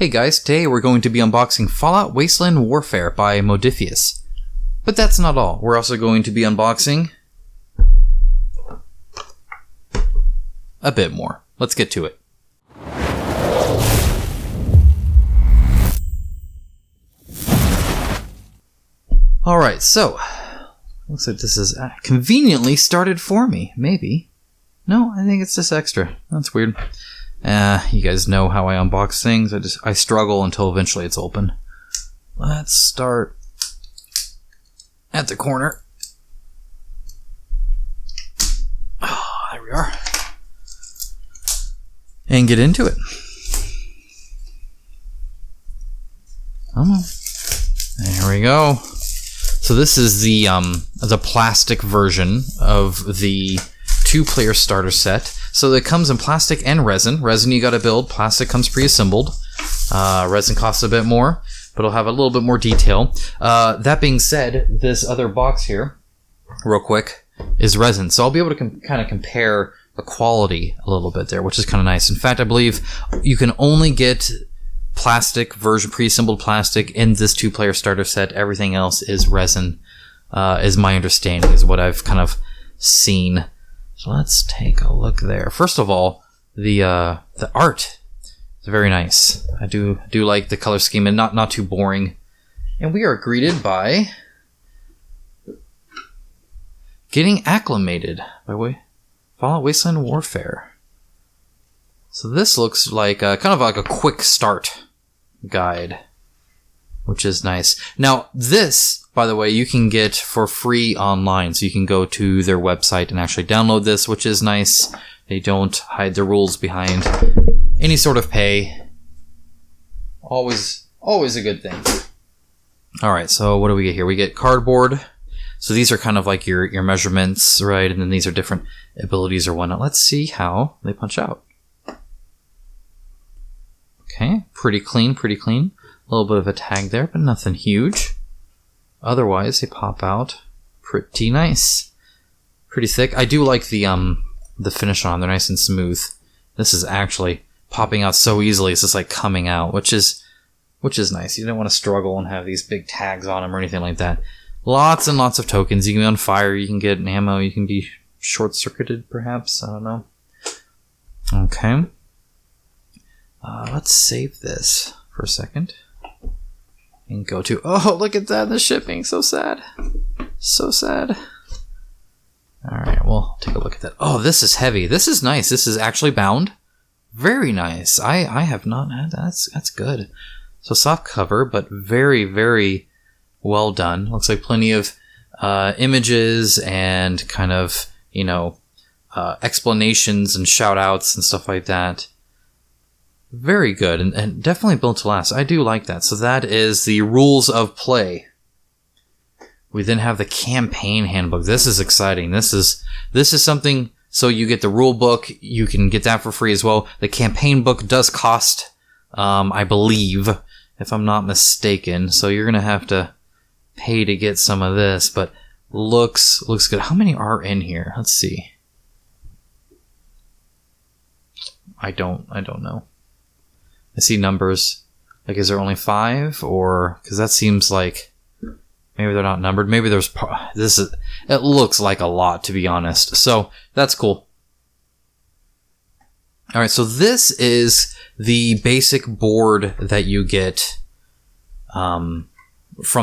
Hey guys, today we're going to be unboxing Fallout Wasteland Warfare by Modifius. But that's not all. We're also going to be unboxing a bit more. Let's get to it. Alright, so looks like this is conveniently started for me. Maybe. No, I think it's just extra. That's weird. You guys know how I unbox things. I struggle until eventually it's open. Let's start at the corner. Oh, there we are. And get into it. Oh, there we go. So this is the plastic version of the 2-player starter set. So it comes in plastic and resin. Resin you gotta build, plastic comes pre-assembled. Resin costs a bit more, but it'll have a little bit more detail. That being said, this other box here, real quick, is resin. So I'll be able to kind of compare the quality a little bit there, which is kind of nice. In fact, I believe you can only get plastic version, pre-assembled plastic in this 2-player starter set. Everything else is resin, is my understanding, is what I've kind of seen. So let's take a look there. First of all, the art is very nice. I do like the color scheme and not too boring. And we are greeted by getting acclimated by Fallout Wasteland Warfare. So this looks like kind of like a quick start guide, which is nice. Now this, by the way, you can get for free online, so you can go to their website and actually download this, which is nice. They don't hide the rules behind any sort of pay. Always a good thing. Alright, so what do we get here? We get cardboard. So these are kind of like your measurements, right? And then these are different abilities or whatnot. Let's see how they punch out. Okay, pretty clean, pretty clean. A little bit of a tag there, but nothing huge. Otherwise, they pop out pretty nice. Pretty thick. I do like the finish on them. They're nice and smooth. This is actually popping out so easily. It's just like coming out, which is nice. You don't want to struggle and have these big tags on them or anything like that. Lots and lots of tokens. You can be on fire. You can get ammo. You can be short-circuited, perhaps. I don't know. Okay. Let's save this for a second. And go to, oh, look at that, the shipping, so sad. So sad. Alright, we'll take a look at that. Oh, this is heavy. This is nice. This is actually bound. Very nice. I have not had that. That's good. So soft cover, but very, very well done. Looks like plenty of images and kind of, explanations and shout outs and stuff like that. Very good, and definitely built to last. I do like that. So that is the rules of play. We then have the campaign handbook. This is exciting. This is something. So you get the rule book. You can get that for free as well. The campaign book does cost, I believe, if I'm not mistaken. So you're gonna have to pay to get some of this, but looks good. How many are in here? Let's see. I don't know. I see numbers. Like, is there only 5? Or, because that seems like maybe they're not numbered. Maybe there's, it looks like a lot, to be honest. So, that's cool. Alright, so this is the basic board that you get from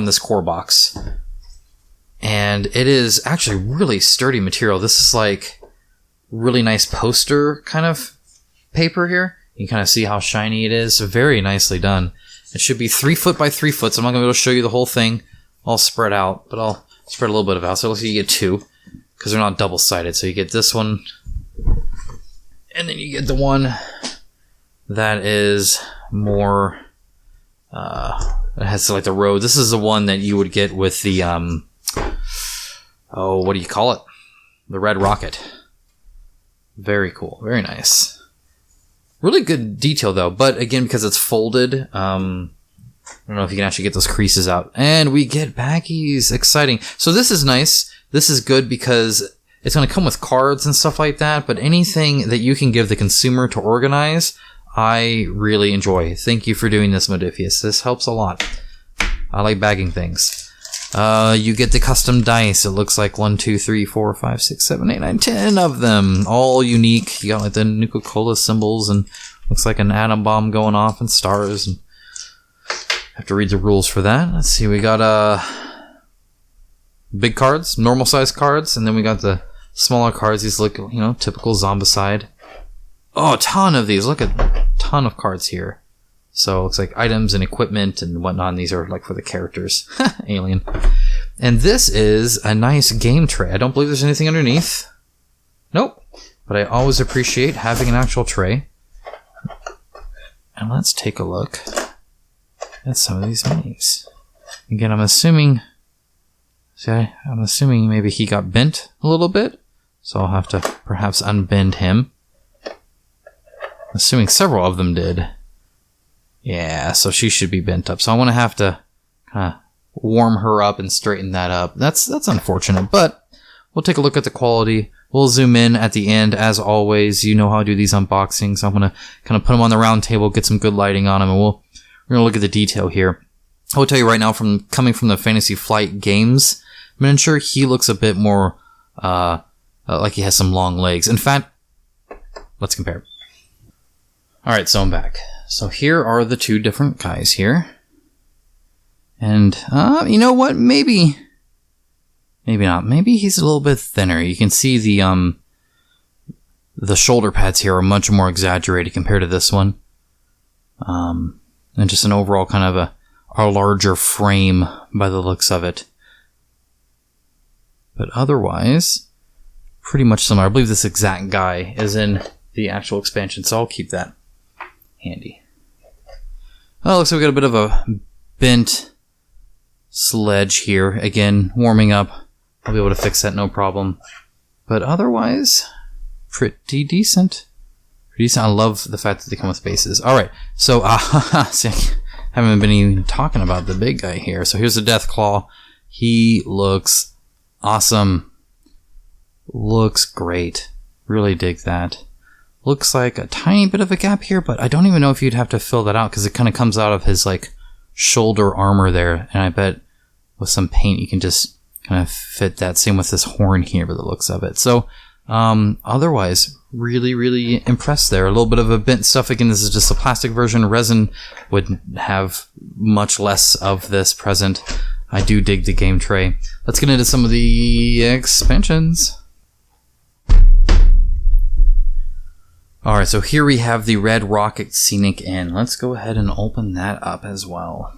this core box. And it is actually really sturdy material. This is like really nice poster kind of paper here. You can kind of see how shiny it is. Very nicely done. It should be 3 foot by 3 foot, so I'm not going to be able to show you the whole thing all spread out, but I'll spread a little bit of it out. So it looks like you get 2, because they're not double-sided. So you get this one, and then you get the one that is more, it has like the road. This is the one that you would get with the, what do you call it? The red rocket. Very cool. Very nice. Really good detail, though, but again, because it's folded, I don't know if you can actually get those creases out. And we get baggies. Exciting. So this is nice. This is good because it's going to come with cards and stuff like that, but anything that you can give the consumer to organize, I really enjoy. Thank you for doing this, Modifius. This helps a lot. I like bagging things. You get the custom dice. It looks like 1, 2, 3, 4, 5, 6, 7, 8, 9, 10 of them. All unique. You got like the Nuka-Cola symbols and looks like an atom bomb going off and stars. And have to read the rules for that. Let's see. We got big cards, normal size cards, and then we got the smaller cards. These look, you know, typical Zombicide. Oh, a ton of these. Look at a ton of cards here. So it looks like items and equipment and whatnot. And these are like for the characters. Alien. And this is a nice game tray. I don't believe there's anything underneath. Nope. But I always appreciate having an actual tray. And let's take a look at some of these minis. Again, I'm assuming maybe he got bent a little bit. So I'll have to perhaps unbend him. Assuming several of them did. Yeah, so she should be bent up. So I want to have to kind of warm her up and straighten that up. That's unfortunate, but we'll take a look at the quality. We'll zoom in at the end, as always. You know how I do these unboxings. I'm going to kind of put them on the round table, get some good lighting on them, and we're going to look at the detail here. I will tell you right now, coming from the Fantasy Flight games miniature, he looks a bit more like he has some long legs. In fact, let's compare. Alright, so I'm back. So here are the two different guys here. And, you know what? Maybe not. Maybe he's a little bit thinner. You can see the shoulder pads here are much more exaggerated compared to this one. And just an overall kind of a larger frame by the looks of it. But otherwise, pretty much similar. I believe this exact guy is in the actual expansion, so I'll keep that handy. Oh, looks like we got a bit of a bent sledge here. Again, warming up. I'll be able to fix that, no problem. But otherwise, pretty decent. Pretty decent. I love the fact that they come with bases. Alright, so, see, I haven't been even talking about the big guy here. So here's the Deathclaw. He looks awesome. Looks great. Really dig that. Looks like a tiny bit of a gap here, but I don't even know if you'd have to fill that out because it kind of comes out of his like shoulder armor there. And I bet with some paint you can just kind of fit that. Same with this horn here by the looks of it. So otherwise, really, really impressed there. A little bit of a bent stuff. Again, this is just a plastic version. Resin would have much less of this present. I do dig the game tray. Let's get into some of the expansions. Alright, so here we have the Red Rocket Scenic Inn. Let's go ahead and open that up as well.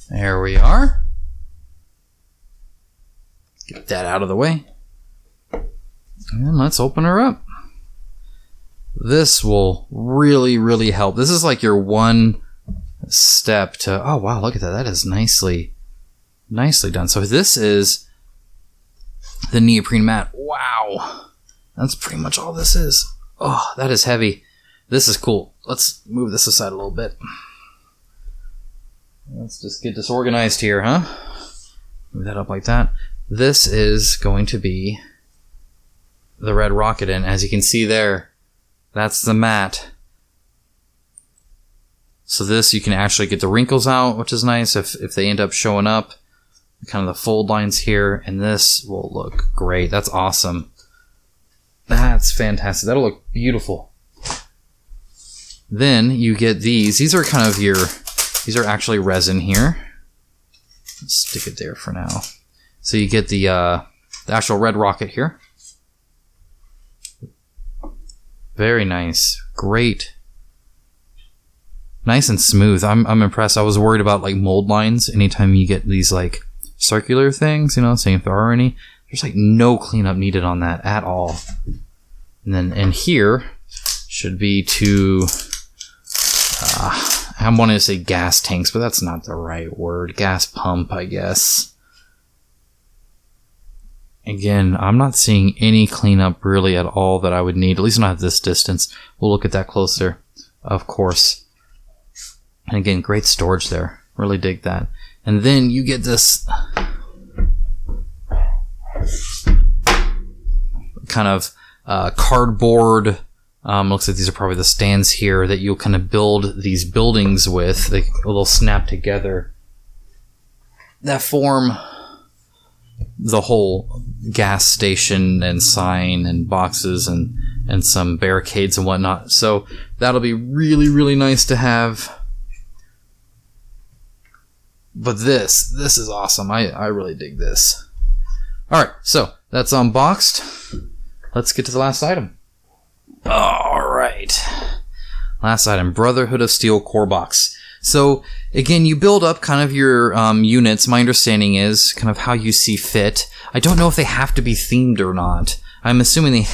There we are. Get that out of the way. And let's open her up. This will really, really help. This is like your one step to... Oh, wow, look at that. That is nicely done. So this is the neoprene mat. Wow. That's pretty much all this is. Oh, that is heavy. This is cool. Let's move this aside a little bit. Let's just get disorganized here, huh? Move that up like that. This is going to be the Red Rocket Inn. As you can see there, that's the mat. So this, you can actually get the wrinkles out, which is nice if they end up showing up. Kind of the fold lines here, and this will look great. That's awesome. That's fantastic. That'll look beautiful. Then you get these. These are kind of your... These are actually resin here. Let's stick it there for now. So you get the actual red rocket here. Very nice. Great. Nice and smooth. I'm impressed. I was worried about like mold lines anytime you get these like circular things, you know, seeing if there are any. There's like no cleanup needed on that at all. And then in here should be two I'm wanting to say gas tanks, but that's not the right word. Gas pump, I guess. Again, I'm not seeing any cleanup really at all that I would need, at least not at this distance. We'll look at that closer, of course. And again, great storage there. Really dig that. And then you get this kind of cardboard. Looks like these are probably the stands here that you'll kind of build these buildings with. They will snap together that form the whole gas station and sign and boxes and some barricades and whatnot. So that'll be really, really nice to have. But this is awesome. I really dig this. Alright, so that's unboxed. Let's get to the last item. Alright. Last item, Brotherhood of Steel core box. So again, you build up kind of your units. My understanding is kind of how you see fit. I don't know if they have to be themed or not. I'm assuming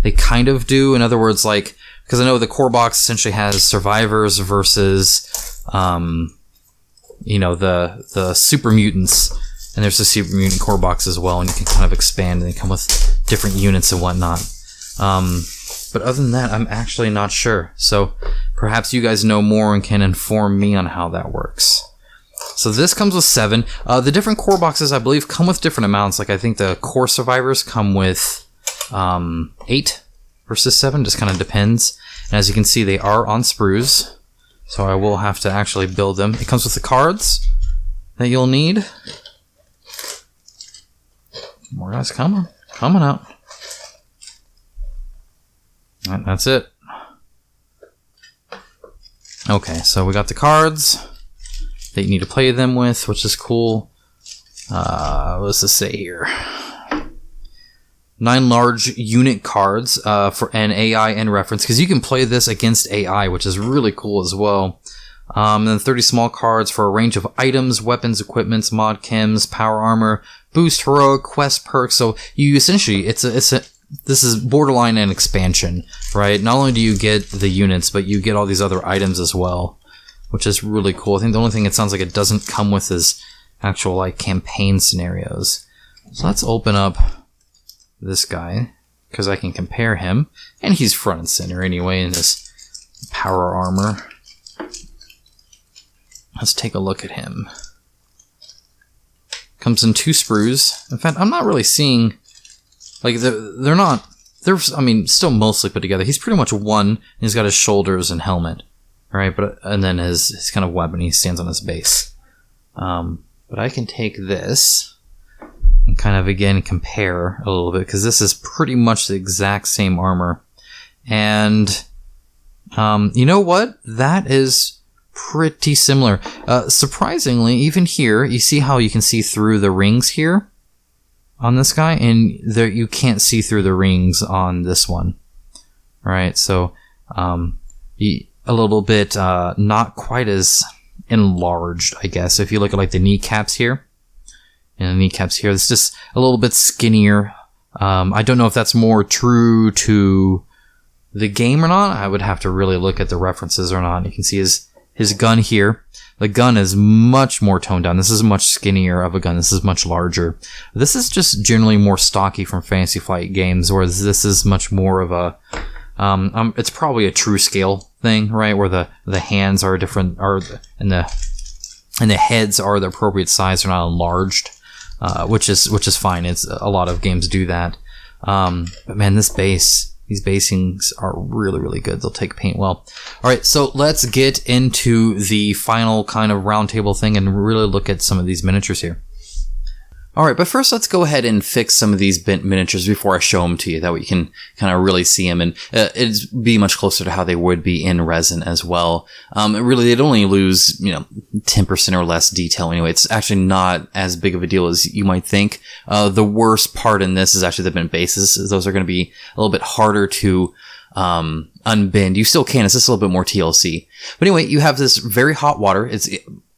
they kind of do. In other words, like, because I know the core box essentially has survivors versus the super mutants, and there's a super mutant core box as well, and you can kind of expand, and they come with different units and whatnot. But other than that, I'm actually not sure. So perhaps you guys know more and can inform me on how that works. So this comes with 7. The different core boxes, I believe, come with different amounts. Like I think the core survivors come with 8 versus 7, just kind of depends. And as you can see, they are on sprues. So I will have to actually build them. It comes with the cards that you'll need. More guys coming out. And that's it. Okay, so we got the cards that you need to play them with, which is cool. What does this say here? 9 large unit cards for an AI and reference, because you can play this against AI, which is really cool as well. And then 30 small cards for a range of items, weapons, equipments, mod chems, power armor, boost, heroic, quest perks. So you essentially, this is borderline an expansion, right? Not only do you get the units, but you get all these other items as well, which is really cool. I think the only thing it sounds like it doesn't come with is actual like campaign scenarios. So let's open up this guy, because I can compare him, and he's front and center anyway in his power armor. Let's take a look at him. Comes in 2 sprues. In fact, I'm not really seeing, like, they're still mostly put together. He's pretty much one, and he's got his shoulders and helmet, right? And then his kind of weapon, he stands on his base. But I can take this and kind of, again, compare a little bit, because this is pretty much the exact same armor. And, you know what? That is pretty similar. Surprisingly, even here, you see how you can see through the rings here on this guy, and there you can't see through the rings on this one. Right? So, a little bit, not quite as enlarged, I guess. If you look at like the kneecaps here, and the kneecaps here, it's just a little bit skinnier. I don't know if that's more true to the game or not. I would have to really look at the references or not. You can see his gun here. The gun is much more toned down. This is much skinnier of a gun. This is much larger. This is just generally more stocky from Fantasy Flight games, whereas this is much more of a it's probably a true scale thing, right? Where the hands are different, and the heads are the appropriate size. They're not enlarged, which is fine. It's a lot of games do that. But man, these basings are really, really good. They'll take paint well. All right, so let's get into the final kind of roundtable thing and really look at some of these miniatures here. All right, but first let's go ahead and fix some of these bent miniatures before I show them to you. That way you can kind of really see them, and it'd be much closer to how they would be in resin as well. Really, they'd only lose 10% or less detail anyway. It's actually not as big of a deal as you might think. The worst part in this is actually the bent bases. Those are going to be a little bit harder to unbend. You still can. It's just a little bit more TLC. But anyway, you have this very hot water.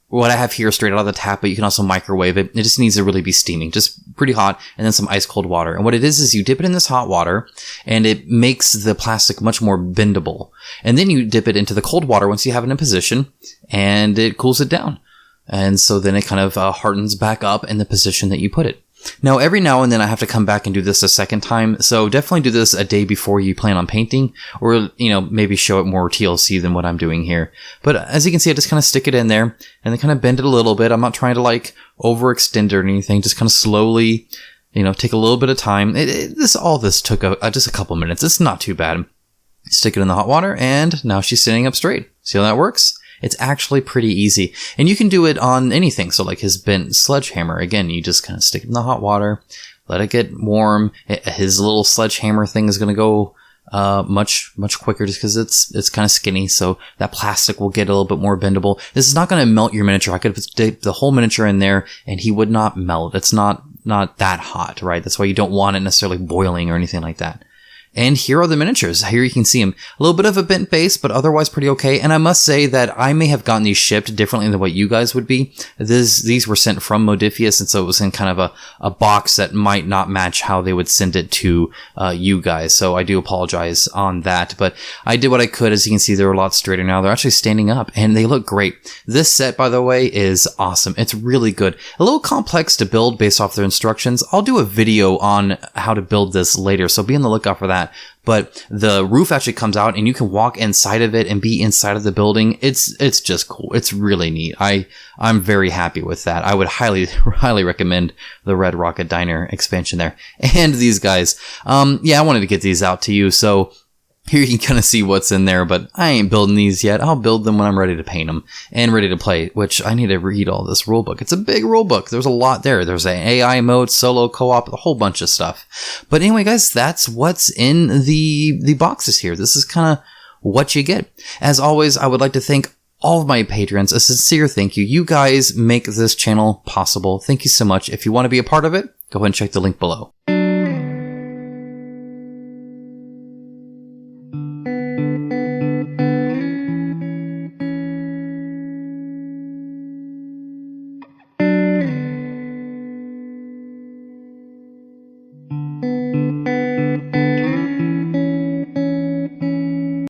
What I have here straight out of the tap, but you can also microwave it. It just needs to really be steaming. Just pretty hot, and then some ice cold water. And what it is you dip it in this hot water, and it makes the plastic much more bendable. And then you dip it into the cold water once you have it in position, and it cools it down. And so then it kind of hardens back up in the position that you put it. Now, every now and then I have to come back and do this a second time, so definitely do this a day before you plan on painting, or, maybe show it more TLC than what I'm doing here. But as you can see, I just kind of stick it in there, and then kind of bend it a little bit. I'm not trying to, overextend it or anything, just kind of slowly, take a little bit of time. All this took just a couple minutes. It's not too bad. Stick it in the hot water, and now she's sitting up straight. See how that works? It's actually pretty easy. And you can do it on anything. So like his bent sledgehammer, again, you just kind of stick it in the hot water, let it get warm. His little sledgehammer thing is going to go much quicker just because it's kind of skinny. So that plastic will get a little bit more bendable. This is not going to melt your miniature. I could dip the whole miniature in there and he would not melt. It's not that hot, right? That's why you don't want it necessarily boiling or anything like that. And here are the miniatures. Here you can see them. A little bit of a bent base, but otherwise pretty okay. And I must say that I may have gotten these shipped differently than what you guys would be. These were sent from Modifius, and so it was in kind of a box that might not match how they would send it to you guys. So I do apologize on that. But I did what I could. As you can see, they're a lot straighter now. They're actually standing up, and they look great. This set, by the way, is awesome. It's really good. A little complex to build based off their instructions. I'll do a video on how to build this later, so be on the lookout for that. But the roof actually comes out and you can walk inside of it and be inside of the building. It's just cool. It's really neat. I'm very happy with that. I would highly recommend the Red Rocket Diner expansion there. And these guys. I wanted to get these out to you. So here you can kind of see what's in there, but I ain't building these yet. I'll build them when I'm ready to paint them and ready to play, which I need to read all this rulebook. It's a big rulebook. There's a lot there. There's an AI mode, solo, co-op, a whole bunch of stuff. But anyway, guys, that's what's in the boxes here. This is kind of what you get. As always, I would like to thank all of my patrons. A sincere thank you. You guys make this channel possible. Thank you so much. If you want to be a part of it, go ahead and check the link below.